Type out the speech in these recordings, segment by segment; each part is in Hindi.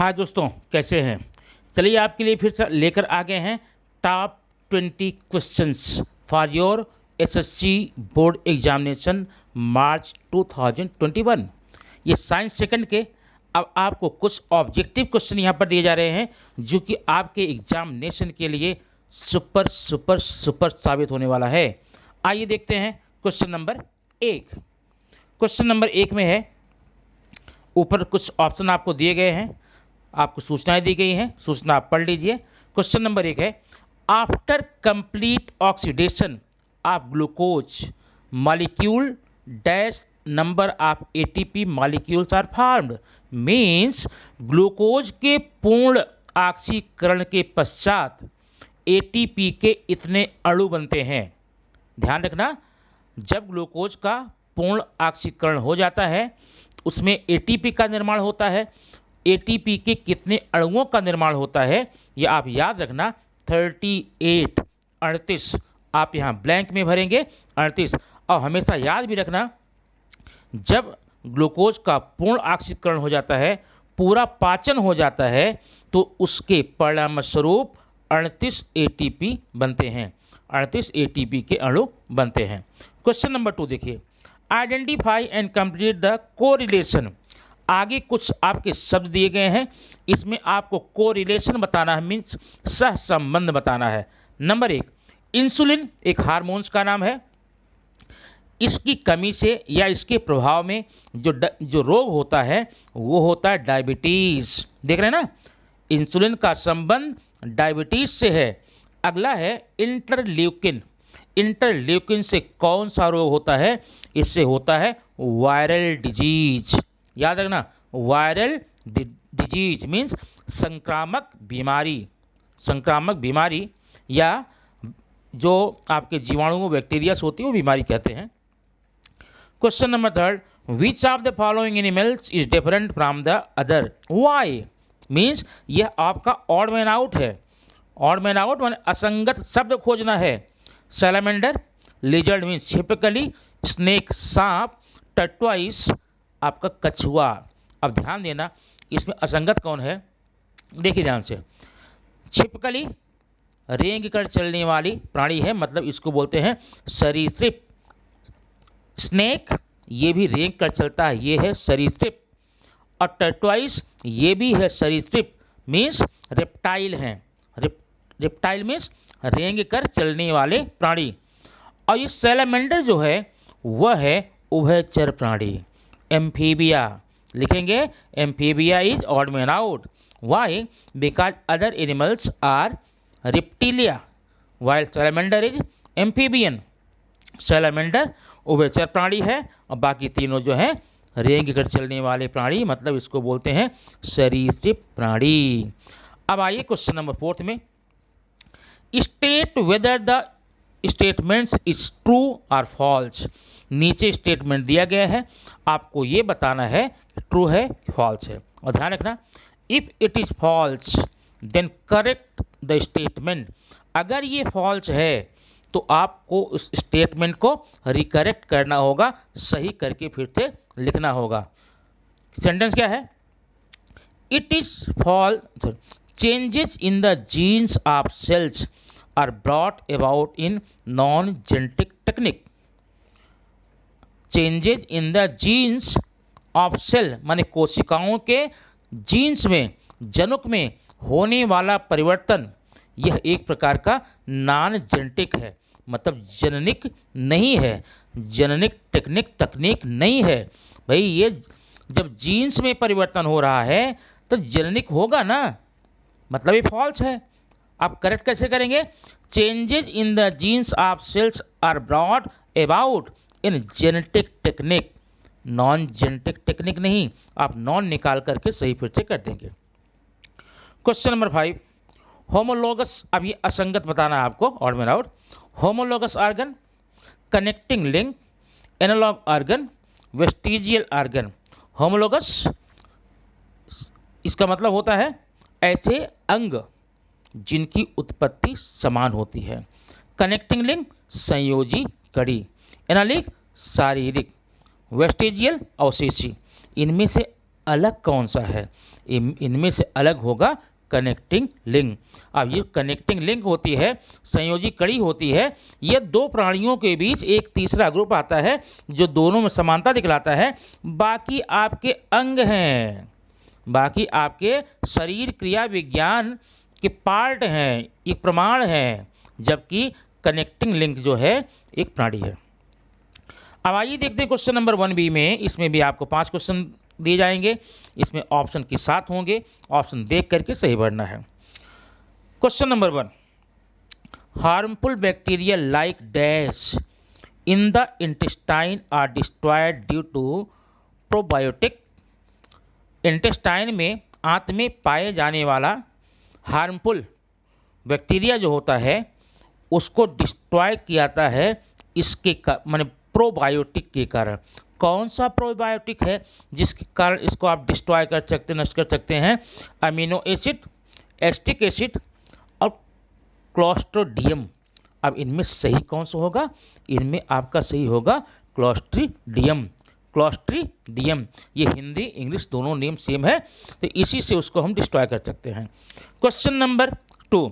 हाय दोस्तों, कैसे हैं। चलिए आपके लिए फिर से लेकर आ गए हैं top 20 questions for your SSC board examination मार्च 2021। ये साइंस सेकंड के अब आपको कुछ ऑब्जेक्टिव क्वेश्चन यहाँ पर दिए जा रहे हैं जो कि आपके एग्जामिनेशन के लिए सुपर सुपर सुपर साबित होने वाला है। आइए देखते हैं क्वेश्चन नंबर 1। क्वेश्चन नंबर 1 में है, ऊपर कुछ ऑप्शन आपको दिए गए हैं, आपको सूचनाएं दी गई हैं, सूचना आप पढ़ लीजिए। क्वेश्चन नंबर 1 है, after complete oxidation of glucose molecule dash number of ATP molecules are formed. Means glucose के पूर्ण ऑक्सीकरण के पश्चात एटीपी के इतने अणु बनते हैं। ध्यान रखना, जब ग्लूकोज का पूर्ण ऑक्सीकरण हो जाता है उसमें एटीपी का निर्माण होता है। एटीपी के कितने अणुओं का निर्माण होता है ये आप याद रखना, 38 38 आप यहाँ ब्लैंक में भरेंगे 38। और हमेशा याद भी रखना, जब ग्लूकोज का पूर्ण ऑक्सीकरण हो जाता है, पूरा पाचन हो जाता है, तो उसके परिणाम स्वरूप 38 एटीपी बनते हैं, 38 एटीपी के अणु बनते हैं। क्वेश्चन नंबर 2 देखिए, identify and complete the correlation. आगे कुछ आपके शब्द दिए गए हैं, इसमें आपको कोरिलेशन बताना है, मीन्स सहसंबंध बताना है। नंबर 1, इंसुलिन एक हार्मोन्स का नाम है। इसकी कमी से या इसके प्रभाव में जो रोग होता है वो होता है डायबिटीज़। देख रहे हैं ना, इंसुलिन का संबंध डायबिटीज़ से है। अगला है इंटरल्यूकिन। इंटरल्यूकिन से कौन सा रोग होता है? इससे होता है वायरल डिजीज। याद रखना, वायरल डिजीज मीन्स संक्रामक बीमारी। संक्रामक बीमारी या जो आपके जीवाणु बैक्टीरिया होती है वो बीमारी कहते हैं। Question number 3, which of the following animals is different from the other? Why means यह आपका ऑड मैन आउट है। ऑड मैन आउट माने असंगत शब्द खोजना है। सैलामेंडर, लिजर्ड मीन्स छिपकली, स्नेक सांप, टर्टवाइस आपका कछुआ। अब ध्यान देना, इसमें असंगत कौन है? देखिए ध्यान से, छिपकली रेंग कर चलने वाली प्राणी है, मतलब इसको बोलते हैं सरीसृप। स्नेक ये भी रेंग कर चलता है, ये है सरीसृप। और टर्टवाइस ये भी है सरीसृप, मीन्स रेप्टाइल हैं। रेप्टाइल मीन्स रेंग कर चलने वाले प्राणी। और ये सैलामेंडर जो है वह है उभयचर प्राणी, एम्फीबिया। लिखेंगे amphibia is odd man out. Why? Because other animals are reptilia while salamander is amphibian. Salamander उभयचर प्राणी है और बाकी तीनों जो हैं रेंग कर चलने वाले प्राणी, मतलब इसको बोलते हैं सरीसृप प्राणी। अब आइए क्वेश्चन नंबर 4 में, state whether the statements is true और फॉल्स। नीचे स्टेटमेंट दिया गया है, आपको ये बताना है ट्रू है कि फॉल्स है। और ध्यान रखना, if it is false then correct the statement. अगर ये फॉल्स है तो आपको उस स्टेटमेंट को रिकरेक्ट करना होगा, सही करके फिर से लिखना होगा। सेंटेंस क्या है? It is false, changes in the genes of cells are brought about in non genetic technique. Changes in the genes of cell माने कोशिकाओं के जीन्स में, जनुक में होने वाला परिवर्तन, यह एक प्रकार का नॉन जेनेटिक है, मतलब जननिक नहीं है, जननिक तकनीक नहीं है। भाई ये जब जीन्स में परिवर्तन हो रहा है तो जेनेटिक होगा ना, मतलब ये फॉल्स है। आप करेक्ट कैसे करेंगे? Changes in the genes of cells are brought about in genetic technique, non genetic technique नहीं, आप नॉन निकाल करके सही फिर से कर देंगे। Question number 5, homologous. अब ये असंगत बताना है आपको, odd man out. Homologous organ, connecting link, analogue organ, vestigial organ. Homologous इसका मतलब होता है ऐसे अंग जिनकी उत्पत्ति समान होती है। कनेक्टिंग लिंक संयोजी कड़ी। एनालिक शारीरिक, वेस्टिजियल अवशेषी। इनमें से अलग कौन सा है? इनमें से अलग होगा कनेक्टिंग लिंक। अब ये कनेक्टिंग लिंक होती है, संयोजी कड़ी होती है, ये दो प्राणियों के बीच एक तीसरा ग्रुप आता है जो दोनों में समानता दिखलाता है। बाकी आपके अंग हैं, बाकी आपके शरीर क्रिया विज्ञान के पार्ट हैं, एक प्रमाण है, जबकि कनेक्टिंग लिंक जो है एक प्राणी है। अब आइए देखते हैं क्वेश्चन नंबर 1B में। इसमें भी आपको 5 क्वेश्चन दिए जाएंगे, इसमें ऑप्शन के साथ होंगे, ऑप्शन देख करके सही भरना है। Question number 1, harmful bacteria like dash in the intestine are destroyed due to probiotic. Intestine में आंत में पाए जाने वाला हार्मफुल बैक्टीरिया जो होता है उसको डिस्ट्रॉय किया जाता है इसके माने प्रोबायोटिक के कारण। कौन सा प्रोबायोटिक है जिसके कारण इसको आप डिस्ट्रॉय कर सकते, नष्ट कर सकते हैं? अमीनो एसिड, एस्टिक एसिड और क्लोस्ट्रिडियम। अब इनमें सही कौन सा होगा? इनमें आपका सही होगा क्लोस्ट्रिडियम। क्लोस्ट्रिडियम, ये हिंदी इंग्लिश दोनों नेम सेम है, तो इसी से उसको हम डिस्ट्रॉय कर सकते हैं। Question number 2,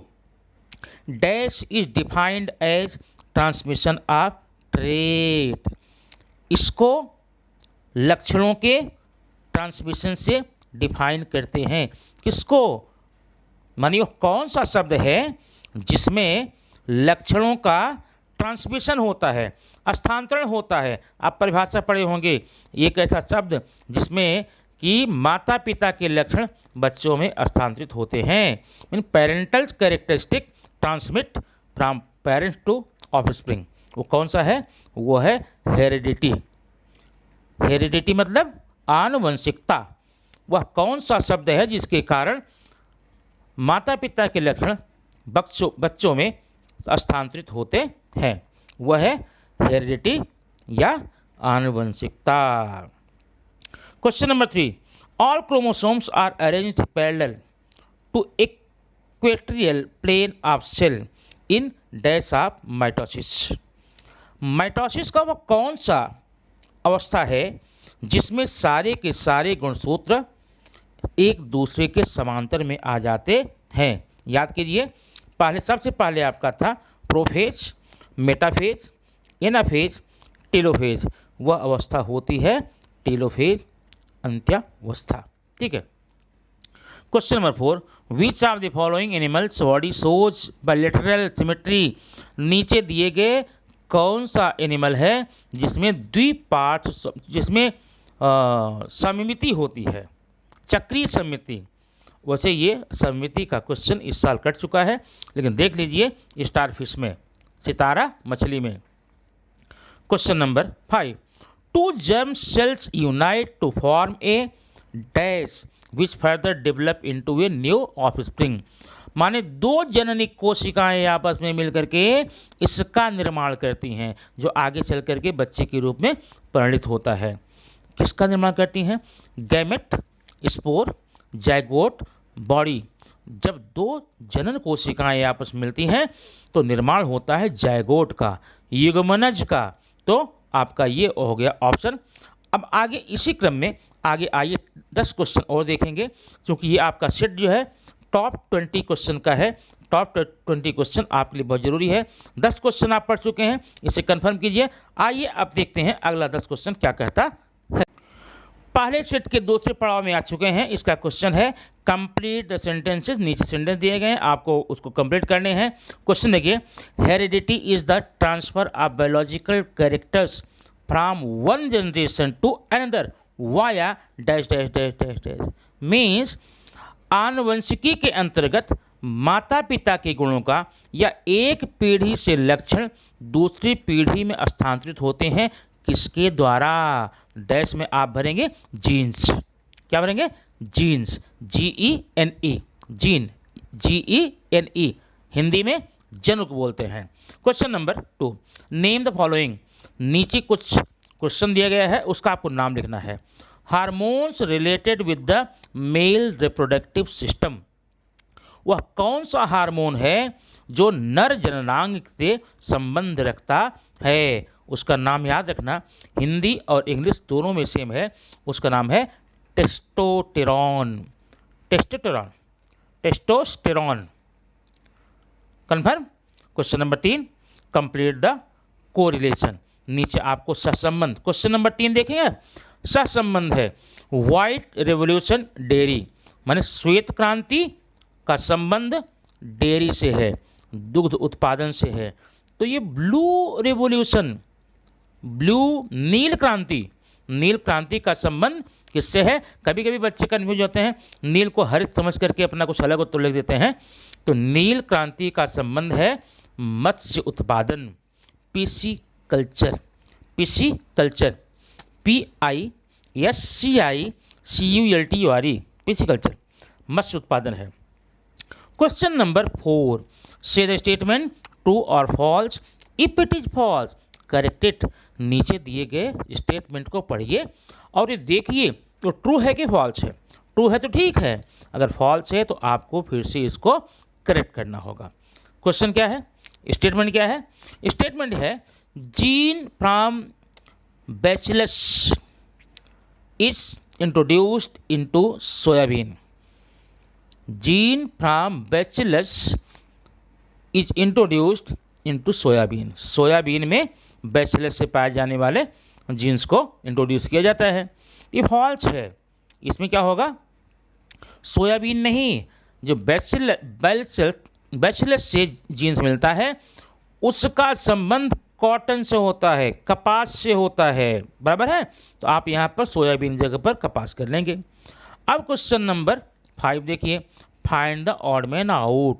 dash is defined as transmission of trait. इसको लक्षणों के ट्रांसमिशन से डिफाइन करते हैं। किसको? मानिए कौन सा शब्द है जिसमें लक्षणों का ट्रांसमिशन होता है, स्थानांतरण होता है? आप परिभाषा पढ़े होंगे, एक ऐसा शब्द जिसमें कि माता पिता के लक्षण बच्चों में स्थानांतरित होते हैं। इन parental characteristic transmit from parents to offspring. वो कौन सा है? वो है हेरिडिटी। हेरिडिटी मतलब आनुवंशिकता। वह कौन सा शब्द है जिसके कारण माता पिता के लक्षण बच्चों में स्थानांतरित होते हैं? वह है हेरिडिटी या आनुवंशिकता। Question number 3, all chromosomes are arranged parallel to equatorial plane of cell in dash of mitosis. Mitosis का वह कौन सा अवस्था है जिसमें सारे के सारे गुणसूत्र एक दूसरे के समांतर में आ जाते हैं? याद कीजिए, सबसे पहले आपका था प्रोफेज, मेटाफेज, एनाफेज, टेलोफेज। वह अवस्था होती है टेलोफेज, अंत्यावस्था। ठीक है। Question number 4, which of the following animals body shows bilateral symmetry. नीचे दिए गए कौन सा एनिमल है जिसमें द्विपार्श्व, जिसमें सममिति होती है, चक्रीय सममिति? वैसे ये सममिति का क्वेश्चन इस साल कट चुका है, लेकिन देख लीजिए स्टारफिश में, सितारा मछली में। Question number 5, two germ cells unite to form a dash which further develop into a new offspring. माने दो जननी कोशिकाएं आपस में मिलकर के इसका निर्माण करती हैं जो आगे चल करके बच्चे के रूप में परिणित होता है। किसका निर्माण करती हैं? Gamete, spore, zygote, body. जब दो जनन कोशिकाएं आपस में मिलती हैं तो निर्माण होता है जाइगोट का, युग्मनज का। तो आपका ये हो गया ऑप्शन। अब आगे इसी क्रम में आगे आइए 10 क्वेश्चन और देखेंगे, क्योंकि ये आपका सेट जो है टॉप 20 क्वेश्चन का है। टॉप 20 क्वेश्चन आपके लिए बहुत ज़रूरी है। 10 क्वेश्चन आप पढ़ चुके हैं, इसे कंफर्म कीजिए। आइए अब देखते हैं अगला 10 क्वेश्चन क्या कहता है। पहले सेट के दूसरे पड़ाव में आ चुके हैं। इसका क्वेश्चन है कंप्लीट द सेंटेंसेस। नीचे सेंटेंस दिए गए हैं, आपको उसको कंप्लीट करने हैं। क्वेश्चन देखिए, heredity is the transfer of biological characters from one generation to another via dash dash dash dash dash. Means आनुवंशिकी के अंतर्गत माता पिता के गुणों का या एक पीढ़ी से लक्षण दूसरी पीढ़ी में स्थानांतरित होते हैं। किसके द्वारा? डैश में आप भरेंगे जीन्स। क्या भरेंगे? Genes, GENE, gene, GENE, Hindi में जन्म को बोलते हैं। Question number 2, name the following. नीचे कुछ क्वेश्चन दिया गया है, उसका आपको नाम लिखना है। Hormones related with the male reproductive system. वह कौन सा हार्मोन है जो नर जननांग से संबंध रखता है? उसका नाम याद रखना, हिंदी और इंग्लिश दोनों में सेम है। उसका नाम है testosterone, testosterone, testosterone. Confirm. Question number 3, complete the correlation. नीचे आपको सहसंबंध, क्वेश्चन नंबर 3 देखेंगे, सहसंबंध है व्हाइट रेवोल्यूशन डेयरी, माने श्वेत क्रांति का संबंध डेयरी से है, दुग्ध उत्पादन से है। तो ये ब्लू रेवोल्यूशन, ब्लू नील क्रांति, नील क्रांति का संबंध किससे है? कभी कभी बच्चे कन्फ्यूज होते हैं, नील को हरित समझ करके अपना कुछ अलग उत्तर लिख देते हैं। तो नील क्रांति का संबंध है मत्स्य उत्पादन, pisciculture, pisciculture, PISCICULTURE, pisciculture, मत्स्य उत्पादन है। Question number 4, say the statement true और false, if it is false correct it. नीचे दिए गए स्टेटमेंट को पढ़िए और ये देखिए तो ट्रू है कि फॉल्स है। ट्रू है तो ठीक है, अगर फॉल्स है तो आपको फिर से इसको करेक्ट करना होगा। क्वेश्चन क्या है, स्टेटमेंट क्या है? स्टेटमेंट है gene from bacillus is introduced into soybean, gene from bacillus is introduced into soybean. Soybean में बैसिलस से पाए जाने वाले जीन्स को इंट्रोड्यूस किया जाता है। ये फॉल्स है, इसमें क्या होगा? सोयाबीन नहीं, जो बैसिलस से जीन्स मिलता है उसका संबंध कॉटन से होता है, कपास से होता है, बराबर है। तो आप यहाँ पर सोयाबीन जगह पर कपास कर लेंगे। अब क्वेश्चन नंबर 5 देखिए, find the odd man out.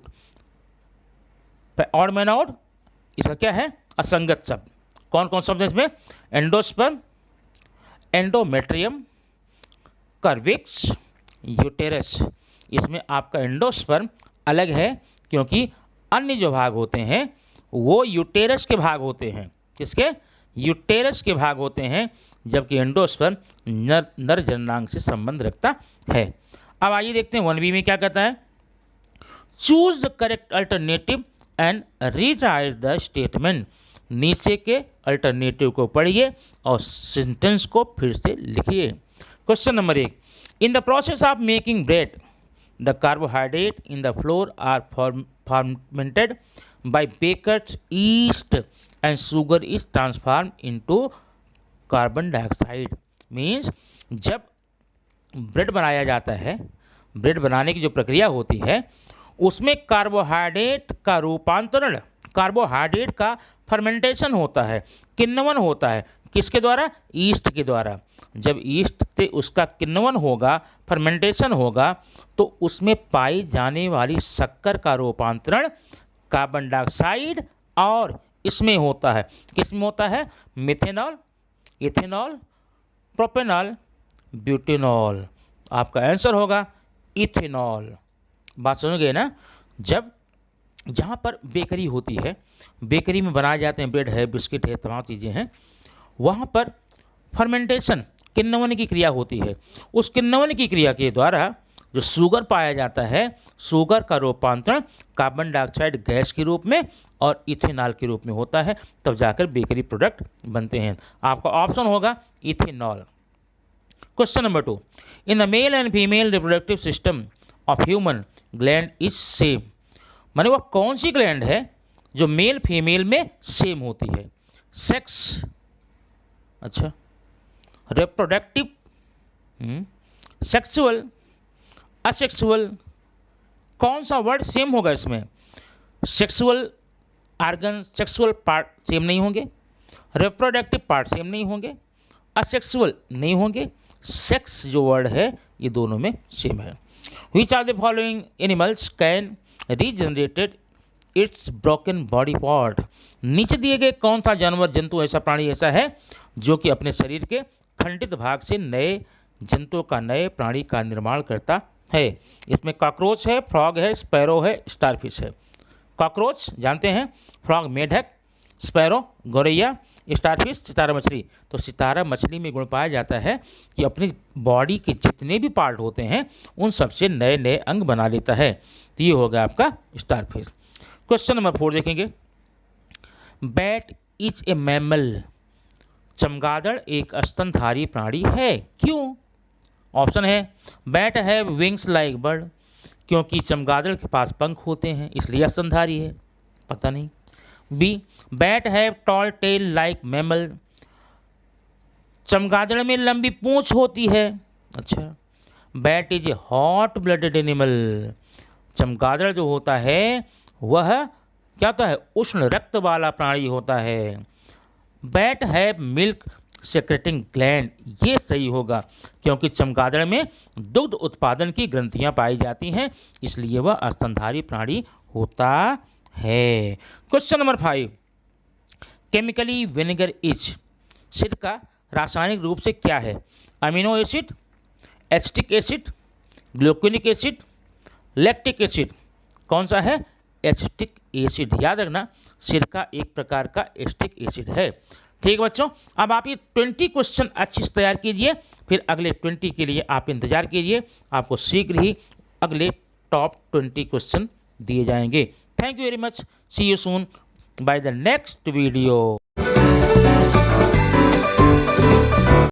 Odd man out इसका क्या है? असंगत शब्द। कौन कौन शब्द है इसमें? Endosperm, endometrium, cervix, uterus. इसमें आपका एंडोस्पर्म अलग है क्योंकि अन्य जो भाग होते हैं वो यूटेरस के भाग होते हैं। किसके? यूटेरस के भाग होते हैं, जबकि एंडोस्पर्म नर जननांग से संबंध रखता है। अब आइए देखते हैं 1B में क्या कहता है। Choose the correct alternative and rewrite the statement. नीचे के अल्टरनेटिव को पढ़िए और सेंटेंस को फिर से लिखिए। Question number 1, in the process of making bread the carbohydrate in the flour are fermented by baker's yeast and sugar is transform into carbon dioxide. Means जब ब्रेड बनाया जाता है, ब्रेड बनाने की जो प्रक्रिया होती है उसमें कार्बोहाइड्रेट का रूपांतरण, कार्बोहाइड्रेट का फर्मेंटेशन होता है, किण्वन होता है। किसके द्वारा? ईस्ट के द्वारा। जब ईस्ट से उसका किण्वन होगा, फर्मेंटेशन होगा, तो उसमें पाई जाने वाली शक्कर का रूपांतरण कार्बन डाइऑक्साइड और इसमें होता है। किस में होता है? Methanol, ethanol, propanol, butanol. आपका आंसर होगा इथेनॉल। बात समझ गए ना? जब जहाँ पर बेकरी होती है, बेकरी में बनाए जाते हैं, ब्रेड है, बिस्किट है, तमाम चीज़ें हैं, वहाँ पर फर्मेंटेशन, किण्वन की क्रिया होती है। उस किण्वन की क्रिया के द्वारा जो शुगर पाया जाता है, शुगर का रूपांतरण कार्बन डाइऑक्साइड गैस के रूप में और इथेनॉल के रूप में होता है, तब जाकर बेकरी प्रोडक्ट बनते हैं। आपका ऑप्शन होगा ethanol. Question number 2, in the male and female reproductive system of human gland is same. माने वह कौन सी ग्लैंड है जो मेल फीमेल में सेम होती है? सेक्स, अच्छा, रिप्रोडक्टिव, सेक्सुअल, असेक्सुअल। कौन सा वर्ड सेम होगा इसमें? Sexual organ, sexual part same नहीं होंगे, रिप्रोडक्टिव पार्ट सेम नहीं होंगे, असेक्सुअल नहीं होंगे। सेक्स जो वर्ड है ये दोनों में सेम है। Which are the following animals can regenerated its broken body part? नीचे दिए गए कौन सा जानवर, जंतु, ऐसा प्राणी ऐसा है जो कि अपने शरीर के खंडित भाग से नए जंतुओं का, नए प्राणी का निर्माण करता है? इसमें कॉकरोच है, फ्रॉग है, स्पैरो है, स्टारफिश है। कॉकरोच जानते हैं, फ्रॉग मेढक, स्पैरो गौरैया, स्टारफिश सितारा मछली। तो सितारा मछली में गुण पाया जाता है कि अपनी बॉडी के जितने भी पार्ट होते हैं उन सबसे नए नए अंग बना लेता है। तो ये होगा आपका स्टारफिश। क्वेश्चन नंबर 4 देखेंगे, बैट इज ए मैमल। चमगादड़ एक स्तनधारी प्राणी है, क्यों? ऑप्शन है bat have wings like bird, क्योंकि चमगादड़ के पास पंख होते हैं इसलिए स्तनधारी है, पता नहीं। B bat have tall tail like mammal, चमगादड़ में लंबी पूंछ होती है। अच्छा। Bat is a hot blooded animal, चमगादड़ जो होता है वह क्या होता है, उष्ण रक्त वाला प्राणी होता है। Bat have milk secreting gland, ये सही होगा क्योंकि चमगादड़ में दुग्ध उत्पादन की ग्रंथियां पाई जाती हैं इसलिए वह स्तनधारी प्राणी होता है। Question number 5, chemically vinegar is, सिरका रासायनिक रूप से क्या है? Amino acid, acetic acid, gluconic acid, lactic acid, कौन सा है? Acetic acid. याद रखना सिरका एक प्रकार का एसिटिक एसिड है। ठीक है बच्चों, अब आप ये 20 क्वेश्चन अच्छे से तैयार कीजिए, फिर अगले 20 के लिए आप इंतजार कीजिए, आपको शीघ्र ही अगले टॉप 20 क्वेश्चन दिए जाएंगे। Thank you very much, see you soon bye the next video.